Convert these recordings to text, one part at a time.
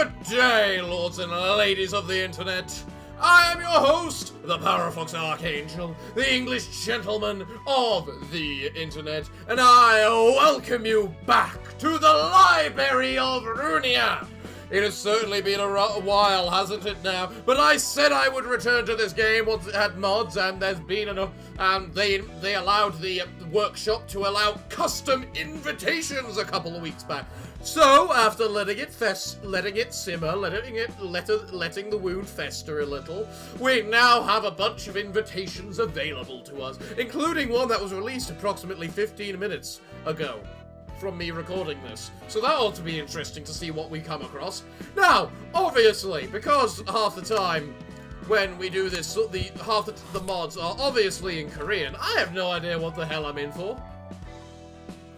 Good day, lords and ladies of the internet. I am your host, the Parafox Archangel, the English gentleman of the internet, and I welcome you back to the Library of Ruina. It has certainly been a while, hasn't it now? But I said I would return to this game once it had mods, and there's been enough. And they allowed the workshop to allow custom invitations a couple of weeks back. So after letting it simmer, letting the wound fester a little, we now have a bunch of invitations available to us, including one that was released approximately 15 minutes ago from me recording this. So that ought to be interesting to see what we come across. Now, obviously, because half the time when we do this, half the mods are obviously in Korean, I have no idea what the hell I'm in for.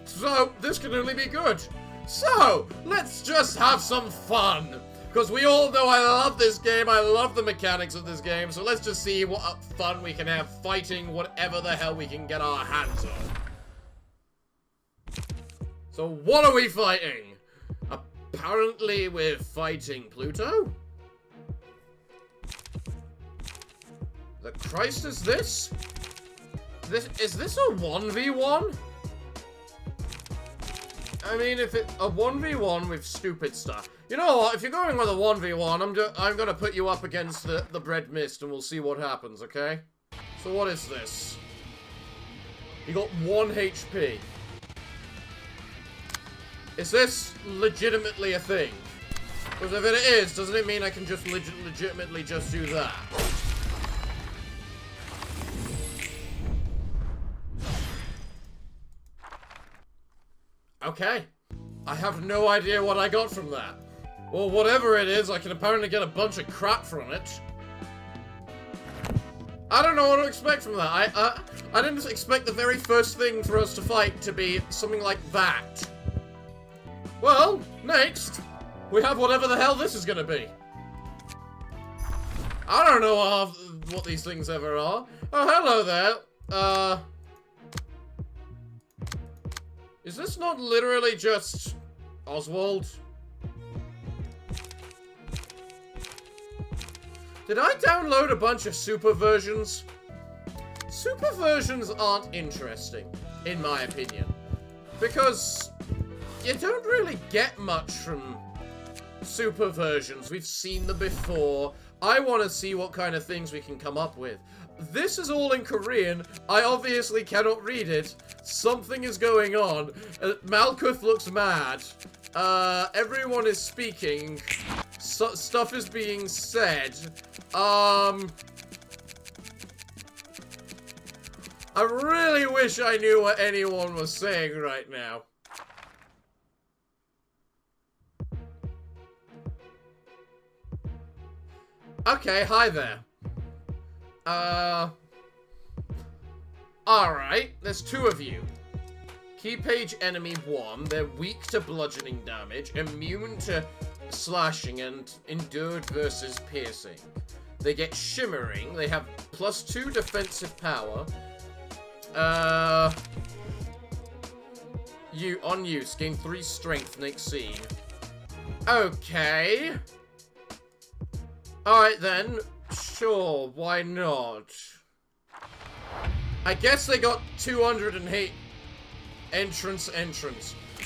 So, this can only be good. So, let's just have some fun. Because we all know I love this game, I love the mechanics of this game, so let's just see what fun we can have fighting whatever the hell we can get our hands on. So what are we fighting? Apparently we're fighting Pluto? The Christ is this? Is this a 1v1? I mean, if it's a 1v1 with stupid stuff. You know what, if you're going with a 1v1, I'm gonna put you up against the bread mist and we'll see what happens, okay? So what is this? You got 1 HP. Is this legitimately a thing? Because if it is, doesn't it mean I can just legitimately just do that? Okay. I have no idea what I got from that. Well, whatever it is, I can apparently get a bunch of crap from it. I don't know what to expect from that. I didn't expect the very first thing for us to fight to be something like that. Well, next, we have whatever the hell this is gonna be. I don't know what these things ever are. Oh, hello there. Is this not literally just Oswald? Did I download a bunch of super versions? Super versions aren't interesting, in my opinion. Because you don't really get much from super versions. We've seen them before. I want to see what kind of things we can come up with. This is all in Korean. I obviously cannot read it. Something is going on. Malkuth looks mad. Everyone is speaking. Stuff is being said. I really wish I knew what anyone was saying right now. Okay, hi there. Alright, there's 2 of you. Key page enemy 1, they're weak to bludgeoning damage, immune to slashing, and endured versus piercing. They get shimmering, they have +2 defensive power. On use, gain 3 strength next scene. Okay. Alright then, sure, why not? I guess they got 208 entrance.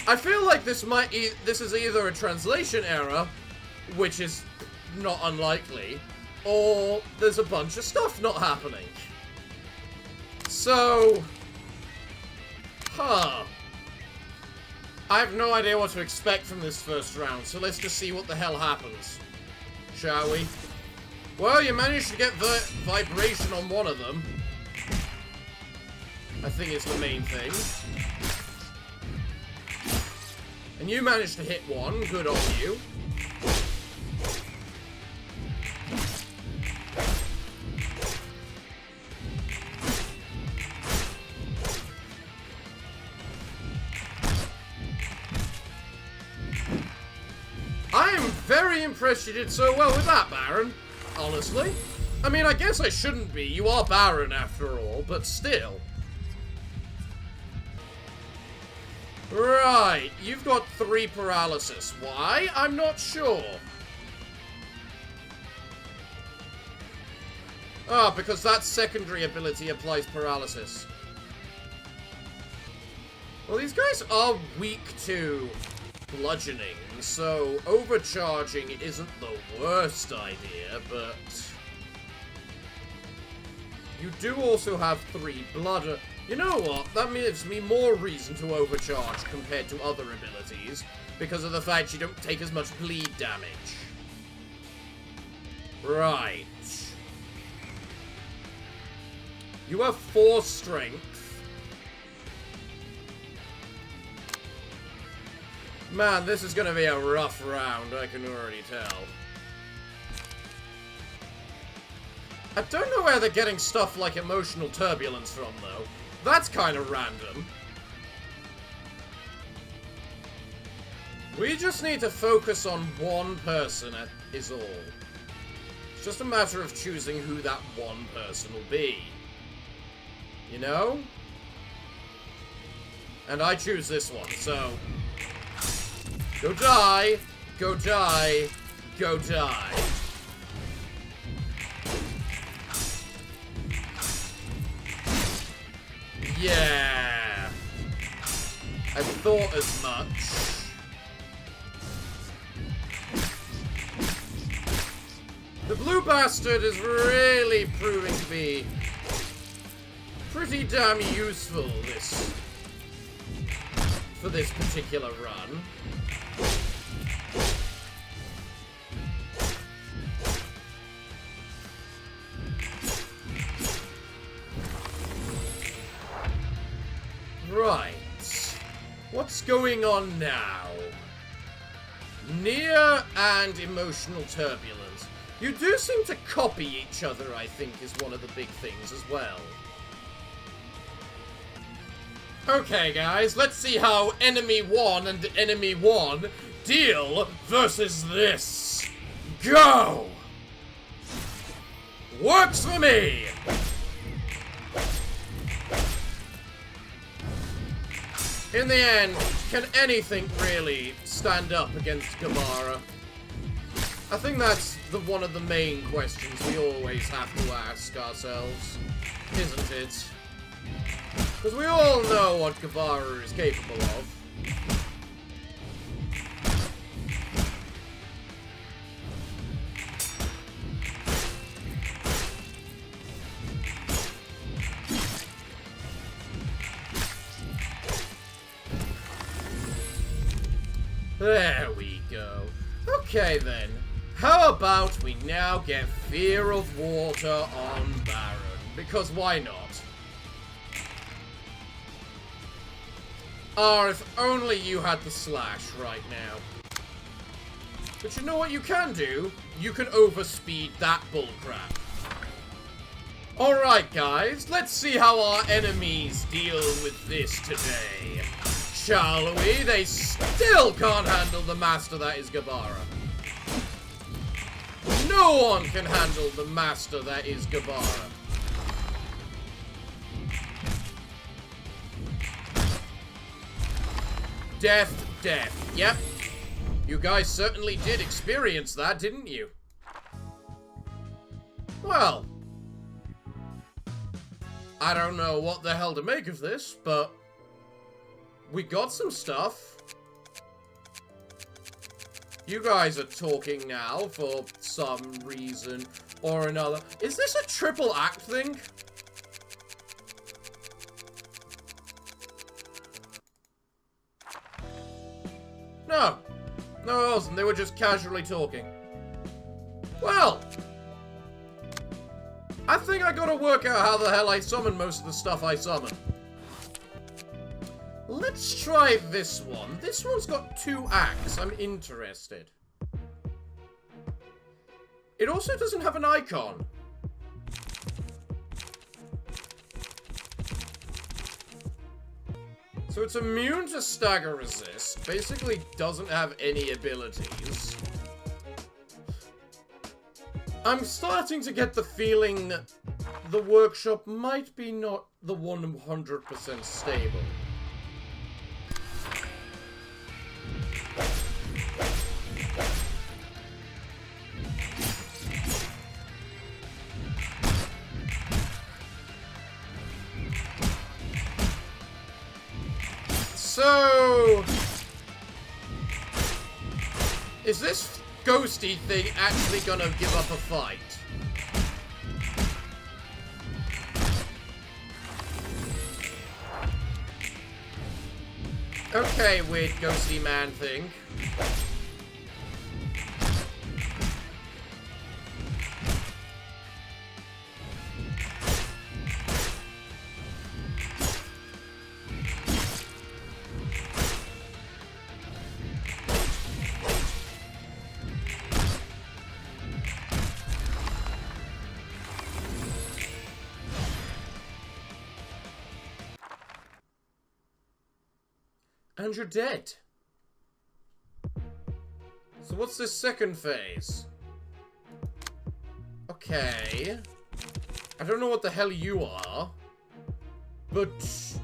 I feel like this is either a translation error, which is not unlikely, or there's a bunch of stuff not happening. So, I have no idea what to expect from this first round, so let's just see what the hell happens. Shall we? Well, you managed to get vibration on one of them. I think it's the main thing. And you managed to hit one. Good on you. I am very impressed you did so well with that, Baron. Honestly. I mean, I guess I shouldn't be. You are Baron after all, but still. Right, you've got 3 paralysis. Why? I'm not sure. Ah, because that secondary ability applies paralysis. Well, these guys are weak to bludgeoning, so overcharging isn't the worst idea, but... You do also have 3 blood... You know what? That gives me more reason to overcharge compared to other abilities, because of the fact you don't take as much bleed damage. Right. You have 4 strength. Man, this is gonna be a rough round, I can already tell. I don't know where they're getting stuff like emotional turbulence from, though. That's kind of random. We just need to focus on one person, is all. It's just a matter of choosing who that one person will be. You know? And I choose this one, so... Go die! Go die! Go die! Yeah! I thought as much. The blue bastard is really proving to be pretty damn useful for this particular run. Right. What's going on now? Near and emotional turbulence. You do seem to copy each other, I think, is one of the big things as well. Okay, guys, let's see how Enemy 1 and Enemy 1 deal versus this. Go! Works for me! In the end, can anything really stand up against Gabara? I think that's one of the main questions we always have to ask ourselves, isn't it? Because we all know what Gabara is capable of. There we go. Okay then. How about we now get Fear of Water on Baron? Because why not? Ah, if only you had the slash right now. But you know what you can do? You can overspeed that bullcrap. Alright guys, let's see how our enemies deal with this today. Shall we? They still can't handle the master that is Gabara. No one can handle the master that is Gabara. Death, death. Yep. You guys certainly did experience that, didn't you? Well, I don't know what the hell to make of this, but we got some stuff. You guys are talking now for some reason or another. Is this a triple act thing? No. No, it wasn't. They were just casually talking. Well, I think I gotta work out how the hell I summon most of the stuff I summon. Let's try this one. This one's got 2 acts. I'm interested. It also doesn't have an icon. So it's immune to stagger resist. Basically doesn't have any abilities. I'm starting to get the feeling the workshop might be not the 100% stable. So... is this ghosty thing actually gonna give up a fight? Okay, weird ghosty man thing. And you're dead. So what's this second phase? Okay. I don't know what the hell you are. But...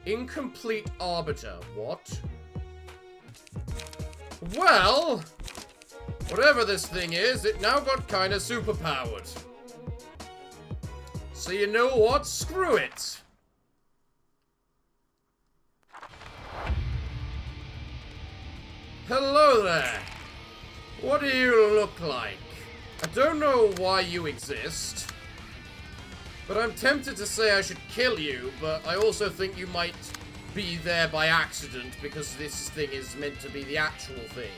incomplete arbiter. What? Well... whatever this thing is, it now got kinda superpowered. So you know what? Screw it. Hello there. What do you look like? I don't know why you exist, but I'm tempted to say I should kill you, but I also think you might be there by accident because this thing is meant to be the actual thing.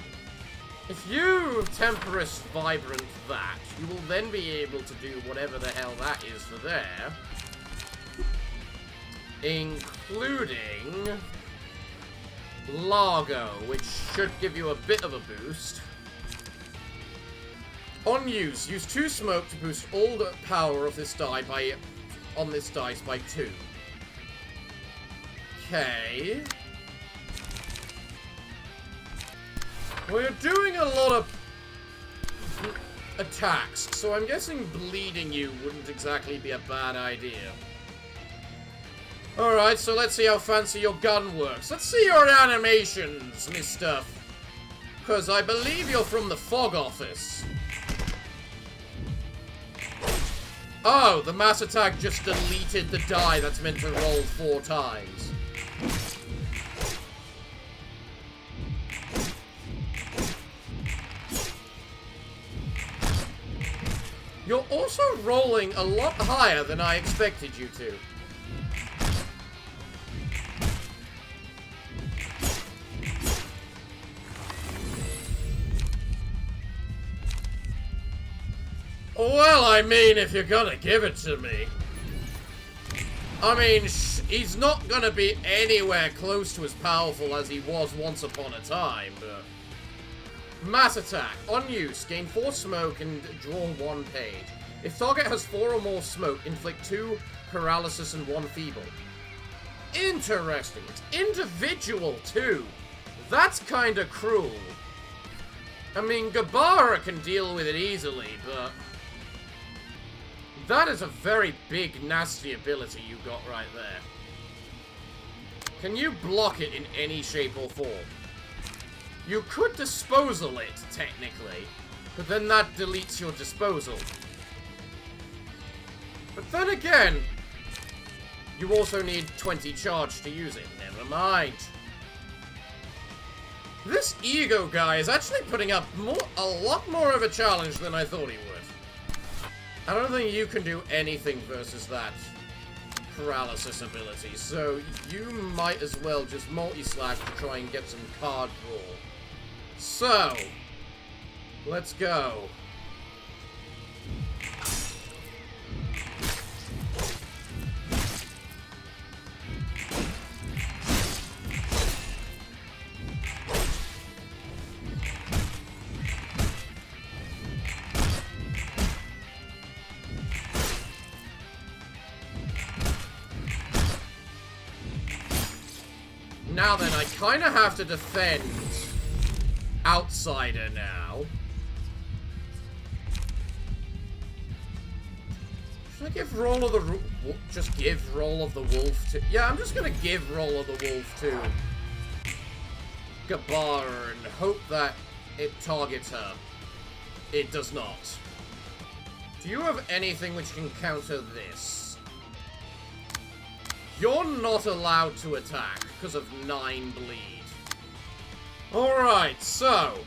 If you Temperous Vibrant that, you will then be able to do whatever the hell that is for there, including... Largo, which should give you a bit of a boost. On use 2 smoke to boost all the power of this die on this dice by 2. Okay. We're doing a lot of attacks, so I'm guessing bleeding you wouldn't exactly be a bad idea. Alright, so let's see how fancy your gun works. Let's see your animations, mister. Because I believe you're from the Fog Office. Oh, the mass attack just deleted the die that's meant to roll 4 times. You're also rolling a lot higher than I expected you to. Well, I mean, if you're gonna give it to me. I mean, he's not gonna be anywhere close to as powerful as he was once upon a time, but... Mass attack. On use, gain 4 smoke and draw 1 page. If target has 4 or more smoke, inflict 2 paralysis and 1 feeble. Interesting. It's individual, too. That's kinda cruel. I mean, Gabara can deal with it easily, but... that is a very big, nasty ability you got right there. Can you block it in any shape or form? You could disposal it, technically, but then that deletes your disposal. But then again, you also need 20 charge to use it. Never mind. This ego guy is actually putting up a lot more of a challenge than I thought he would. I don't think you can do anything versus that paralysis ability, so you might as well just multi-slash to try and get some card draw. So, let's go. Now then, I kind of have to defend Outsider now. Should I give Roll of the... just give Roll of the Wolf to... yeah, I'm just gonna give Roll of the Wolf to Gabara and hope that it targets her. It does not. Do you have anything which can counter this? You're not allowed to attack because of 9 bleed. Alright, so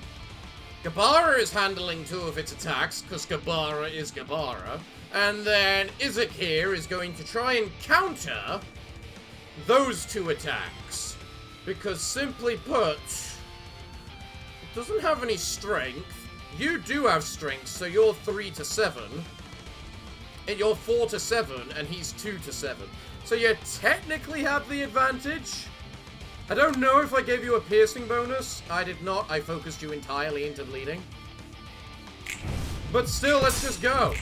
Gabara is handling 2 of its attacks because Gabara is Gabara. And then Izek here is going to try and counter those 2 attacks. Because simply put, it doesn't have any strength. You do have strength, so you're 3 to 7. And you're 4 to 7, and he's 2 to 7. So you technically have the advantage. I don't know if I gave you a piercing bonus. I did not. I focused you entirely into bleeding. But still, let's just go.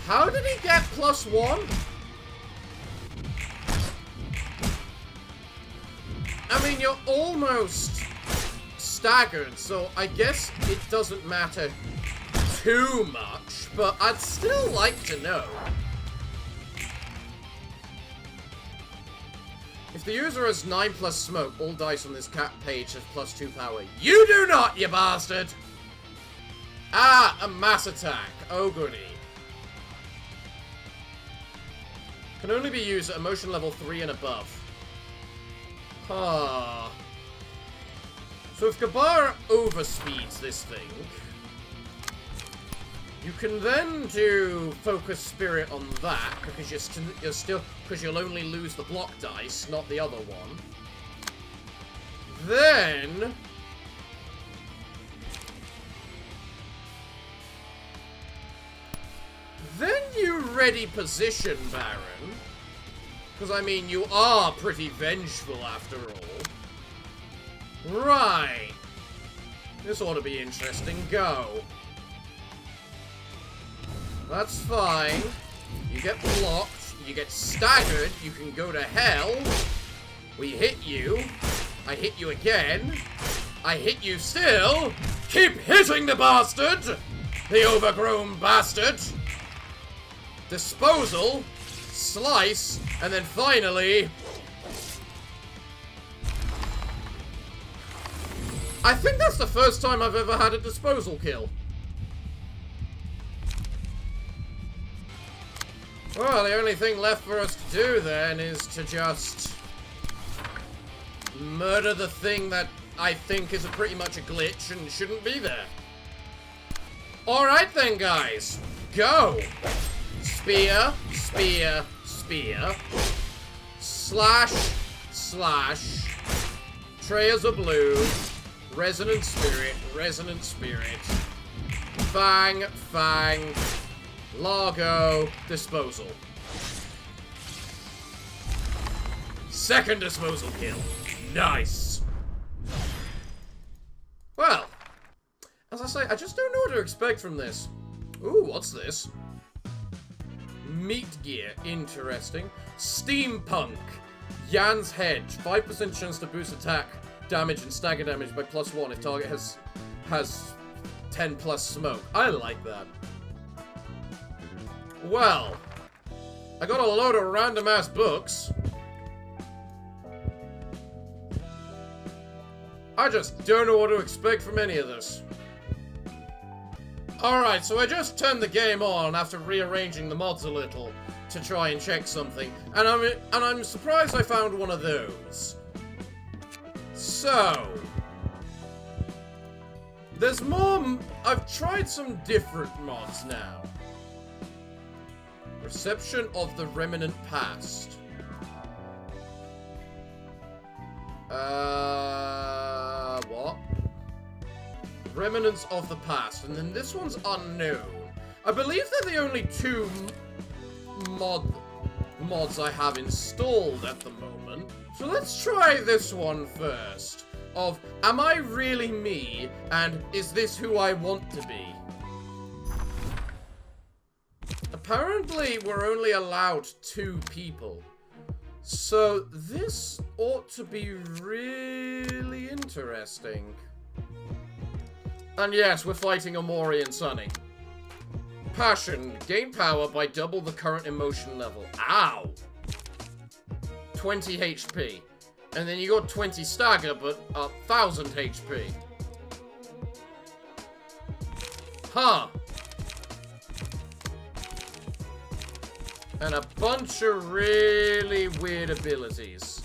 How did he get +1? I mean, you're almost staggered, so I guess it doesn't matter too much, but I'd still like to know. If the user has 9+ smoke, all dice on this cat page have +2 power. You do not, you bastard! Ah, a mass attack. Oh, goody. Can only be used at emotion level 3 and above. Huh. So if Gabara overspeeds this thing, you can then do Focus Spirit on that, because you're still because you'll only lose the block dice, not the other one. Then you ready position, Baron. Because, I mean, you are pretty vengeful after all. Right. This ought to be interesting. Go. That's fine. You get blocked. You get staggered. You can go to hell. We hit you. I hit you again. I hit you still. Keep hitting the bastard! The overgrown bastard! Disposal. Slice. And then finally... I think that's the first time I've ever had a disposal kill. Well, the only thing left for us to do then is to just murder the thing that I think is pretty much a glitch and shouldn't be there. Alright then, guys. Go! Spear, spear, spear. Slash, slash. Trails of blue. Resonant spirit, resonant spirit. Fang, fang. Largo, disposal. Second disposal kill. Nice. Well, as I say, I just don't know what to expect from this. Ooh, what's this? Meat gear, interesting. Steampunk. Yan's Hedge, 5% chance to boost attack damage and stagger damage by +1 if target has 10+ smoke. I like that. Well, I got a load of random-ass books. I just don't know what to expect from any of this. Alright, so I just turned the game on after rearranging the mods a little to try and check something, and I'm surprised I found one of those. So, there's more. I've tried some different mods now. Reception of the Remnant Past. What? Remnants of the Past, and then this one's unknown. I believe they're the only 2 mods I have installed at the moment. So let's try this one first. Of, am I really me, and is this who I want to be? Apparently, we're only allowed 2 people. So this ought to be really interesting. And yes, we're fighting Omori and Sunny. Passion. Gain power by double the current emotion level. Ow! 20 HP. And then you got 20 stagger, but 1000 HP. Huh. And a bunch of really weird abilities.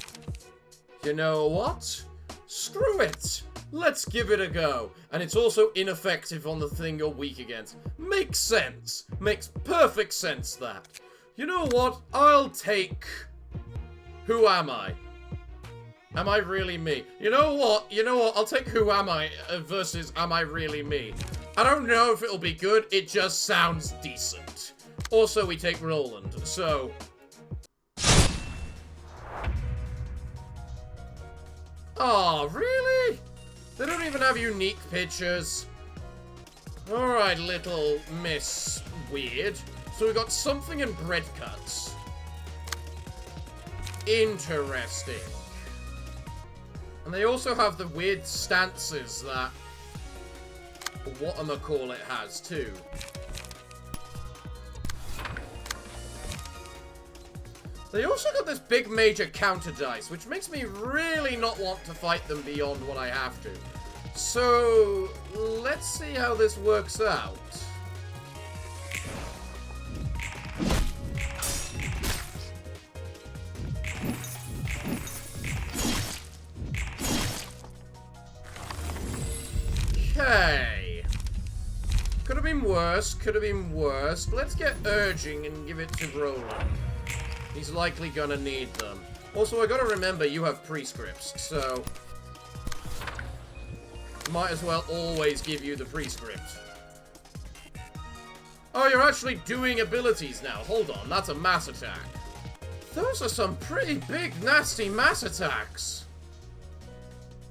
You know what? Screw it! Let's give it a go. And it's also ineffective on the thing you're weak against. Makes sense. Makes perfect sense, that. You know what? I'll take... Who am I? Am I really me? You know what? I'll take Who Am I versus Am I Really Me? I don't know if it'll be good. It just sounds decent. Also, we take Roland, so... Oh, really? They don't even have unique pictures. Alright, little Miss Weird. So we got something in bread cuts. Interesting. And they also have the weird stances that whatchamacallit has too. They also got this big major counter dice, which makes me really not want to fight them beyond what I have to. So, let's see how this works out. Okay. Could have been worse, could have been worse. Let's get urging and give it to Roland. He's likely gonna need them. Also, I gotta remember you have prescripts, so... might as well always give you the prescript. Oh, you're actually doing abilities now. Hold on, that's a mass attack. Those are some pretty big, nasty mass attacks.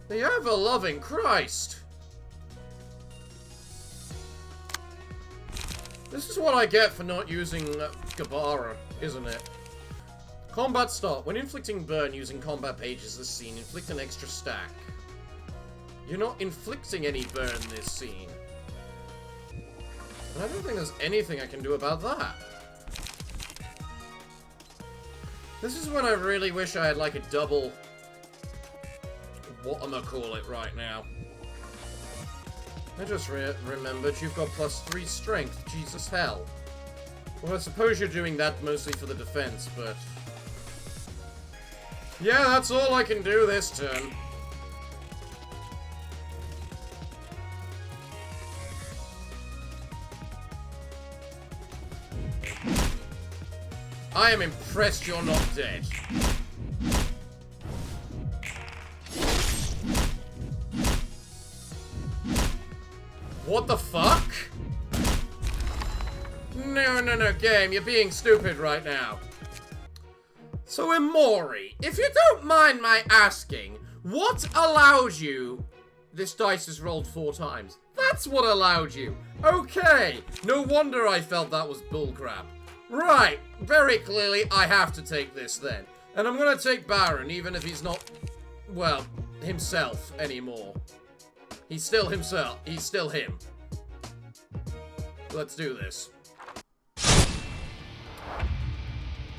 The ever-loving Christ. This is what I get for not using Gabara, isn't it? Combat start. When inflicting burn using combat pages this scene, inflict an extra stack. You're not inflicting any burn this scene. And I don't think there's anything I can do about that. This is when I really wish I had like a double... whatchamacallit right now. I just remembered you've got +3 strength. Jesus hell. Well, I suppose you're doing that mostly for the defense, but... yeah, that's all I can do this turn. I am impressed you're not dead. What the fuck? No, game, you're being stupid right now. So, Emori, if you don't mind my asking, what allowed you... This dice is rolled 4 times. That's what allowed you. Okay, no wonder I felt that was bullcrap. Right, very clearly I have to take this then. And I'm gonna take Baron, even if he's not, well, himself anymore. He's still himself. He's still him. Let's do this.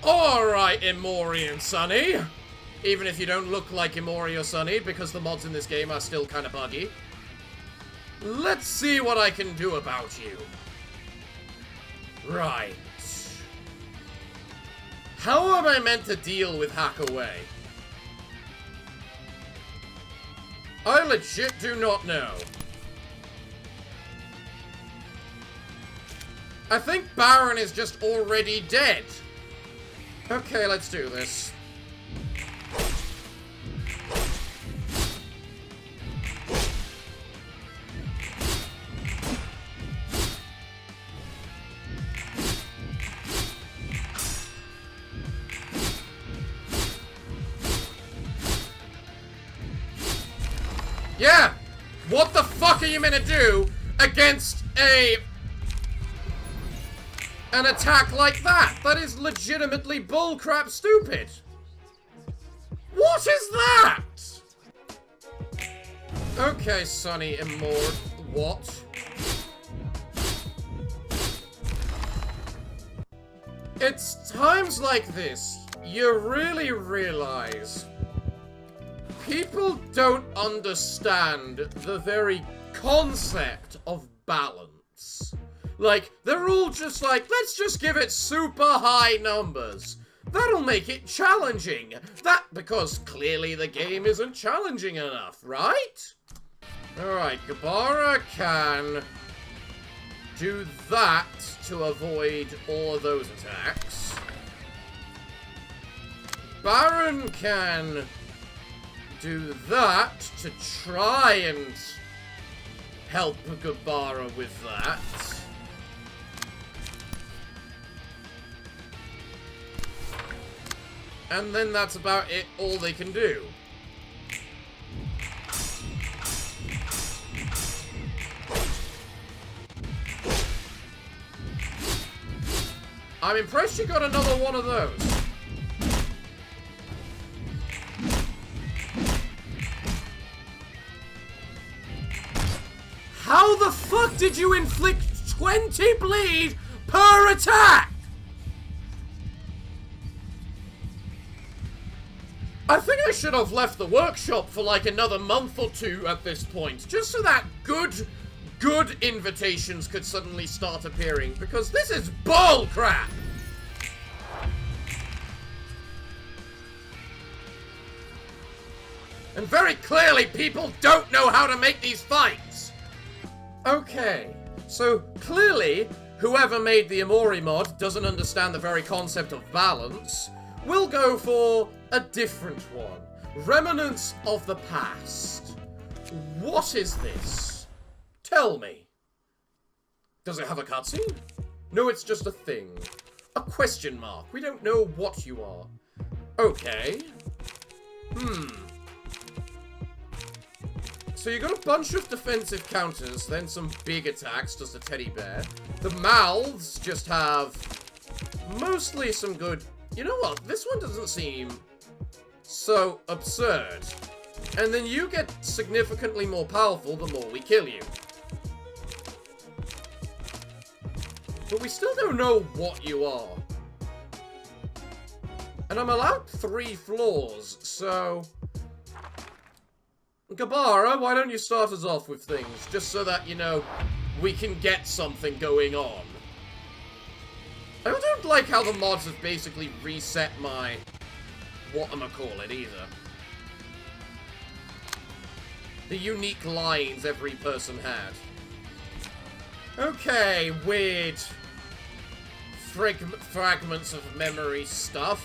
Alright, Emori and Sunny. Even if you don't look like Emori or Sunny, because the mods in this game are still kind of buggy. Let's see what I can do about you. Right. How am I meant to deal with Hackaway? I legit do not know. I think Baron is just already dead. Okay, let's do this. Yeah! What the fuck are you meant to do against an attack like that? That is legitimately bullcrap stupid. What is that? Okay, Sunny and more. What? It's times like this you really realize People don't understand the very concept of balance. Like, they're all just like, let's just give it super high numbers. That'll make it challenging. Because clearly the game isn't challenging enough, right? Alright, Gabara can do that to avoid all of those attacks. Baron can do that to try and help Gabara with that. And then that's about it, all they can do. I'm impressed you got another one of those. How the fuck did you inflict 20 bleed per attack? I think I should have left the workshop for like another month or two at this point, just so that good invitations could suddenly start appearing, because this is bull crap! And very clearly people don't know how to make these fights! Okay, so clearly whoever made the Amori mod doesn't understand the very concept of balance. We'll go for a different one. Remnants of the past. What is this? Tell me. Does it have a cutscene? No, it's just a thing. A question mark. We don't know what you are. Okay. So you got a bunch of defensive counters, then some big attacks, does the teddy bear. The mouths just have mostly some good... You know what? This one doesn't seem so absurd. And then you get significantly more powerful the more we kill you. But we still don't know what you are. And I'm allowed 3 floors, so... Gabara, why don't you start us off with things, just so that, you know, we can get something going on. I don't like how the mods have basically reset my... whatchamacallit either. The unique lines every person had. Okay, weird... fragments of memory stuff.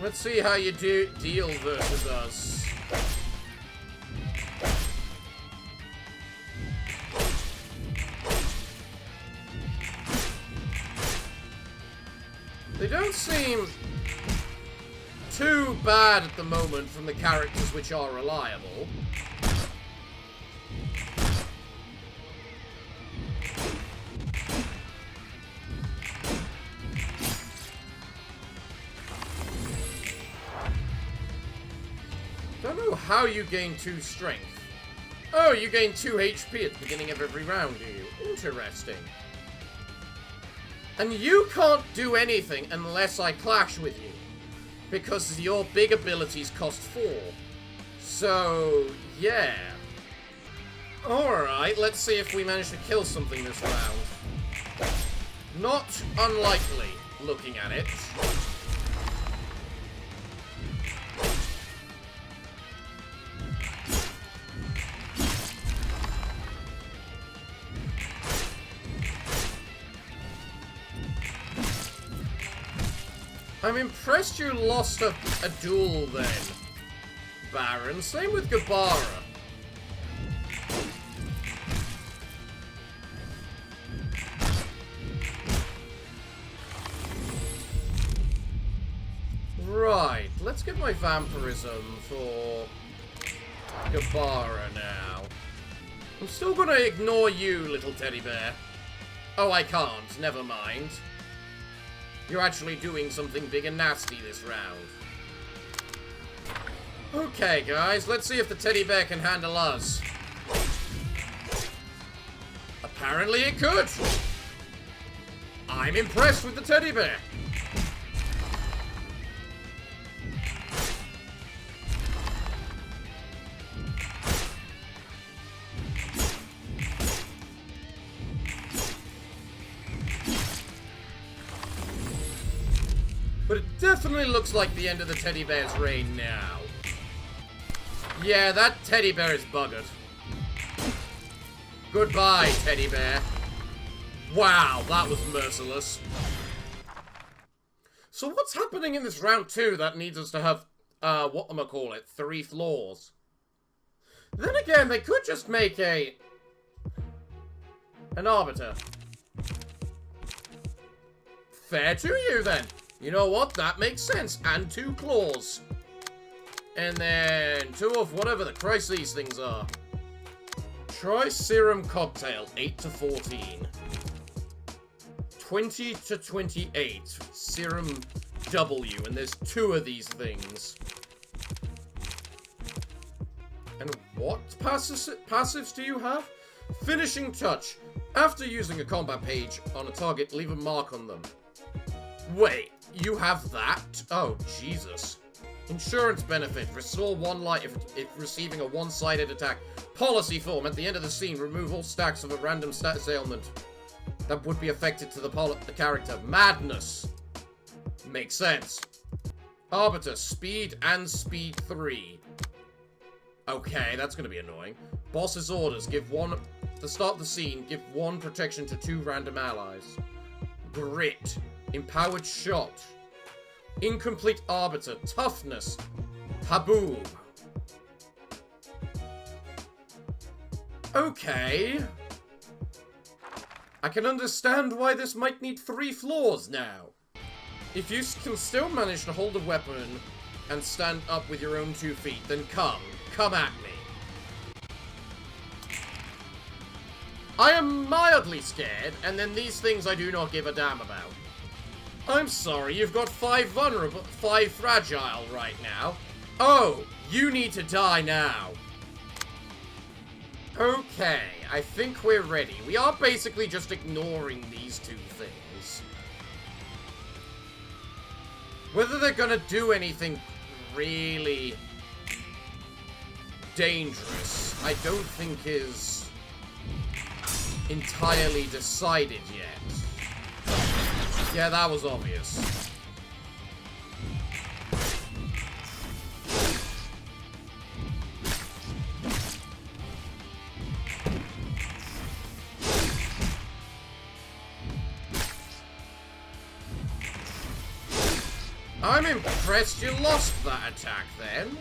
Let's see how you deal versus us. They don't seem too bad at the moment from the characters which are reliable. Don't know how you gain 2 strength. Oh, you gain 2 HP at the beginning of every round, do you? Interesting. And you can't do anything unless I clash with you, because your big abilities cost 4. So, yeah. Alright, let's see if we manage to kill something this round. Not unlikely, looking at it. I'm impressed you lost a duel then, Baron. Same with Gabara. Right, let's get my vampirism for Gabara now. I'm still gonna ignore you, little teddy bear. Oh, I can't. Never mind. You're actually doing something big and nasty this round. Okay, guys, let's see if the teddy bear can handle us. Apparently it could. I'm impressed with the teddy bear. But it definitely looks like the end of the teddy bear's reign now. Yeah, that teddy bear is buggered. Goodbye, teddy bear. Wow, that was merciless. So what's happening in this round 2 that needs us to have, whatchamacallit, 3 floors? Then again, they could just make an arbiter. Fair to you, then. You know what? That makes sense. And 2 claws. And then 2 of whatever the Christ these things are. Try serum cocktail, 8 to 14. 20 to 28. Serum W. And there's 2 of these things. And what passives do you have? Finishing touch. After using a combat page on a target, leave a mark on them. Wait, you have that? Oh, Jesus. Insurance benefit. Restore 1 life if receiving a one-sided attack. Policy form. At the end of the scene, remove all stacks of a random status ailment that would be affected to the character. Madness. Makes sense. Arbiter. Speed and speed 3. Okay, that's going to be annoying. Boss's orders. Give 1... To start the scene, give 1 protection to 2 random allies. Grit. Empowered shot. Incomplete arbiter. Toughness. Haboob. Okay. I can understand why this might need 3 floors now. If you can still manage to hold a weapon and stand up with your own 2 feet, then come at me. I am mildly scared, and then these things I do not give a damn about. I'm sorry, you've got 5 fragile right now. Oh, you need to die now. Okay, I think we're ready. We are basically just ignoring these 2 things. Whether they're gonna do anything really dangerous, I don't think is entirely decided yet. Yeah, that was obvious. I'm impressed you lost that attack then.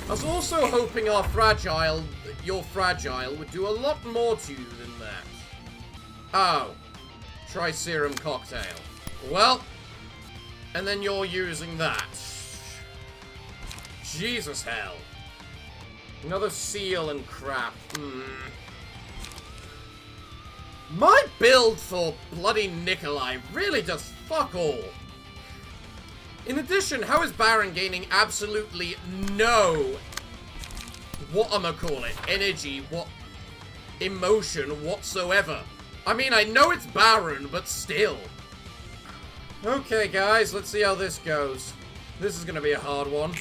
I was also hoping your fragile would do a lot more to you than that. Oh. Try serum cocktail. Well, and then you're using that. Jesus hell. Another seal and crap. My build for bloody Nikolai really does fuck all. In addition, how is Baron gaining absolutely no energy, emotion whatsoever? I mean, I know it's Baron, but still. Okay, guys, let's see how this goes. This is gonna be a hard one.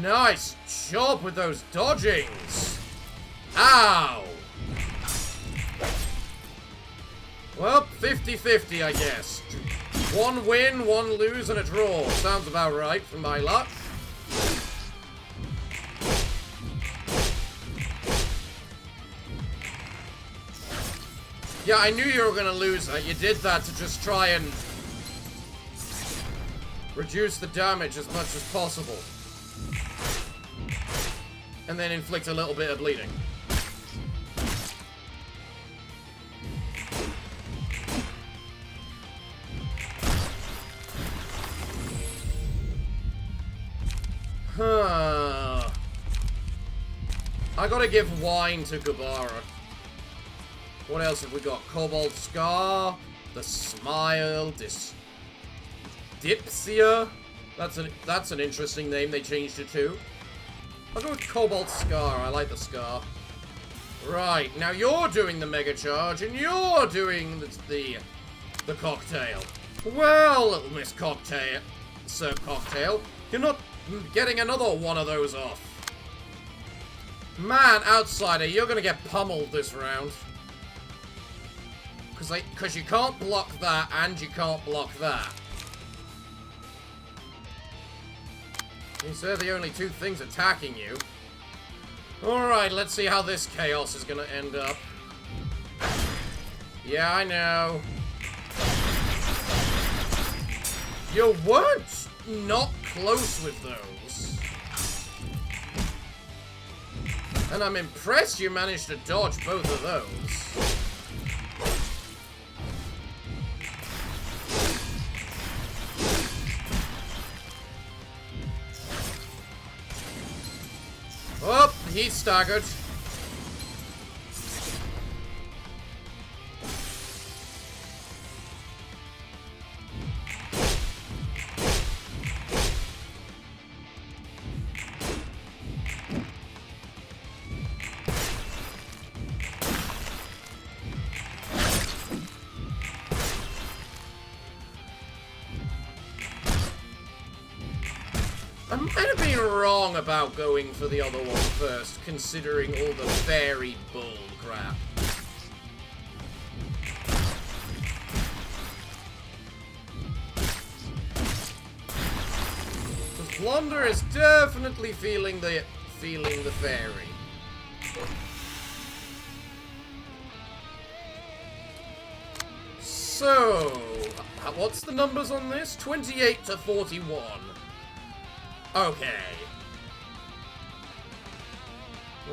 Nice job with those dodgings. Ow. Well, 50-50, I guess. 1 win, 1 lose, and a draw. Sounds about right from my luck. Yeah, I knew you were going to lose that. You did that to just try and reduce the damage as much as possible. And then inflict a little bit of bleeding. Huh. I gotta give wine to Gabara. What else have we got? Cobalt Scar, the Smile, Dipsia. That's an interesting name they changed it to. I'll go with Cobalt Scar. I like the Scar. Right, now you're doing the Mega Charge, and you're doing the Cocktail. Well, little Miss Cocktail, Sir Cocktail, you're not getting another one of those off. Man, Outsider, you're gonna get pummeled this round. Because you can't block that, and you can't block that. These are the only two things attacking you. Alright, let's see how this chaos is gonna end up. Yeah, I know. You weren't not close with those. And I'm impressed you managed to dodge both of those. Oh, he's staggered. I might have been wrong about going for the other one first, considering all the fairy bull crap. Because Blunder is definitely feeling the fairy. So, what's the numbers on this? 28 to 41. Okay.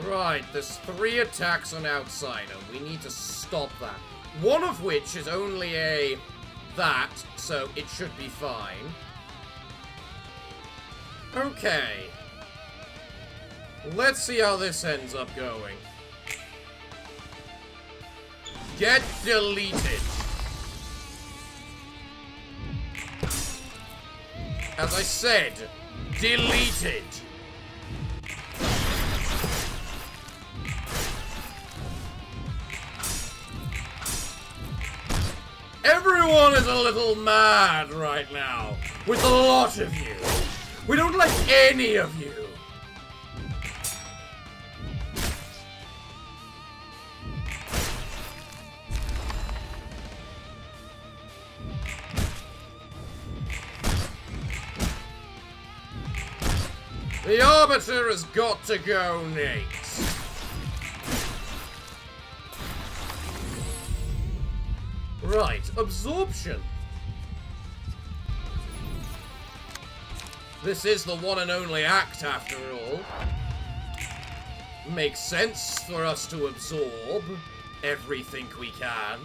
Right, there's 3 attacks on Outsider. We need to stop that. One of which is only a that, so it should be fine. Okay. Let's see how this ends up going. Get deleted. As I said, deleted. Everyone is a little mad right now, with a lot of you. We don't like any of you. The Arbiter has got to go next. Right, Absorption. This is the one and only act after all. Makes sense for us to absorb everything we can.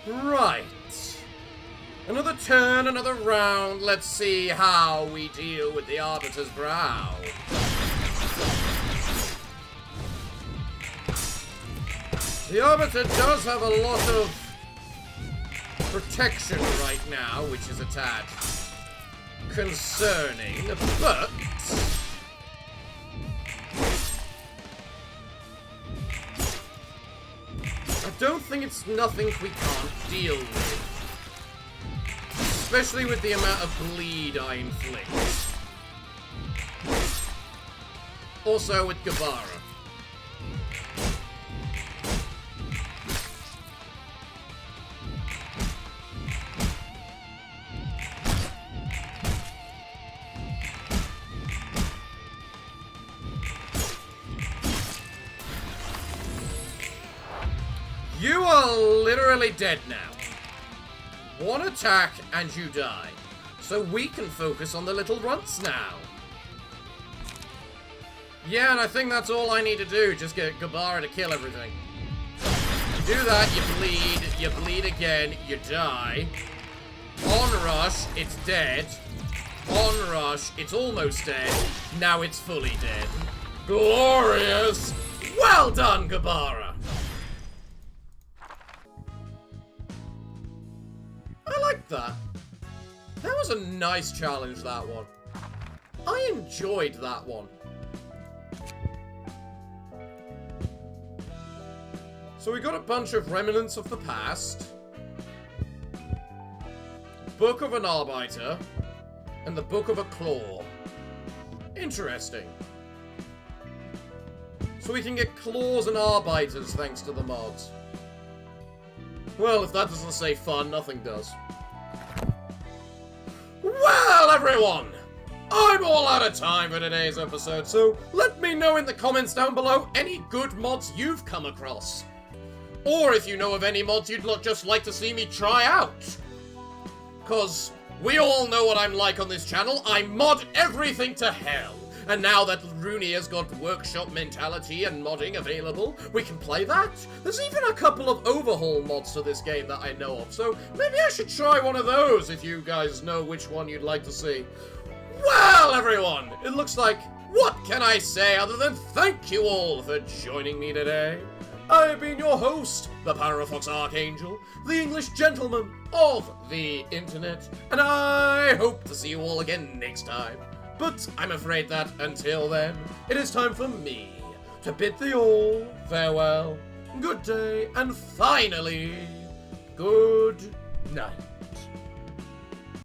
Right. Another turn, another round. Let's see how we deal with the Arbiter's Brow. The Arbiter does have a lot of protection right now, which is a tad concerning, but I don't think it's nothing we can't deal with. Especially with the amount of bleed I inflict. Also with Gabara. You are literally dead now. One attack and you die. So we can focus on the little runts now. Yeah, and I think that's all I need to do. Just get Gabara to kill everything. You do that, you bleed again, you die. On rush, it's dead. On rush, it's almost dead. Now it's fully dead. Glorious! Well done, Gabara! I like that. That was a nice challenge, that one. I enjoyed that one. So we got a bunch of remnants of the past, Book of an Arbiter, and the Book of a Claw. Interesting. So we can get claws and arbiters thanks to the mods. Well, if that doesn't say fun, nothing does. Well, everyone! I'm all out of time for today's episode, so let me know in the comments down below any good mods you've come across. Or if you know of any mods you'd just like to see me try out. Cause we all know what I'm like on this channel. I mod everything to hell. And now that Ruina's got workshop mentality and modding available, we can play that. There's even a couple of overhaul mods to this game that I know of, so maybe I should try one of those if you guys know which one you'd like to see. Well, everyone, it looks like, what can I say other than thank you all for joining me today? I have been your host, the Parafox Archangel, the English gentleman of the internet, and I hope to see you all again next time. But I'm afraid that, until then, it is time for me to bid thee all farewell, good day, and finally, good night.